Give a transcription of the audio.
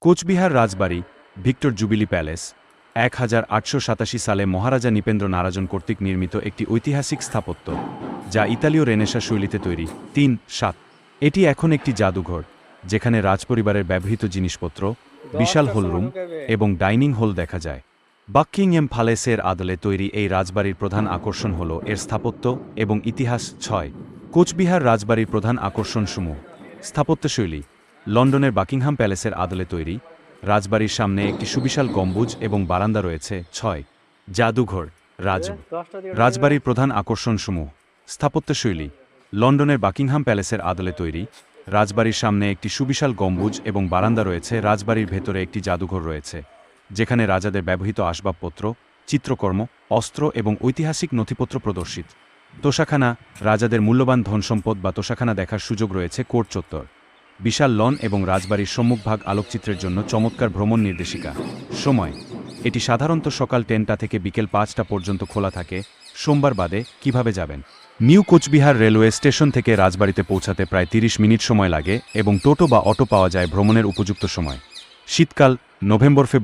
কোচবিহার রাজবাড়ি, Victor jubilee palace, 1887 সালে মহারাজা নৃপেন্দ্র নারায়ণ কর্তৃক নির্মিত একটি ঐতিহাসিক স্থাপত্য, যা ইতালীয় রেনেসাঁ শৈলীতে তৈরি। 3-7 এটি এখন একটি জাদুঘর, যেখানে রাজপরিবারের ব্যবহৃত জিনিসপত্র, বিশাল হলরুম এবং ডাইনিং হল দেখা যায়। বাকিংহাম প্যালেসের আদলে তৈরি এই রাজবাড়ির প্রধান আকর্ষণ হল এর স্থাপত্য এবং ইতিহাস। 6 কোচবিহার রাজবাড়ির প্রধান আকর্ষণসমূহ। স্থাপত্যশৈলী। লন্ডনের বাকিংহাম প্যালেসের আদলে তৈরি, রাজবাড়ির সামনে একটি সুবিশাল গম্বুজ এবং বারান্দা রয়েছে। 6 জাদুঘর। রাজবাড়ির প্রধান আকর্ষণসমূহ। স্থাপত্যশৈলী। লন্ডনের বাকিংহাম প্যালেসের আদলে তৈরি, রাজবাড়ির সামনে একটি সুবিশাল গম্বুজ এবং বারান্দা রয়েছে। রাজবাড়ির ভেতরে একটি জাদুঘর রয়েছে, যেখানে রাজাদের ব্যবহৃত আসবাবপত্র, চিত্রকর্ম, অস্ত্র এবং ঐতিহাসিক নথিপত্র প্রদর্শিত। তোষাখানা। রাজাদের মূল্যবান ধনসম্পদ বা তোষাখানা দেখার সুযোগ রয়েছে। কোর্ট চত্বর। বিশাল লন এবং রাজবাড়ির সম্মুখভাগ আলোকচিত্রের জন্য চমৎকার ভ্রমণ নির্দেশিকা। সময়। এটি সাধারণত সকাল 10টা থেকে বিকেল 5টা পর্যন্ত খোলা থাকে। সোমবার বাদে। কিভাবে যাবেন? নিউ কোচবিহার রেলওয়ে স্টেশন থেকে রাজবাড়িতে পৌঁছাতে প্রায় 30 মিনিট সময় লাগে এবং টোটো বা অটো পাওয়া যায় ভ্রমণের উপযুক্ত সময়। শীতকাল, নভেম্বর-ফেব্রুয়ারি।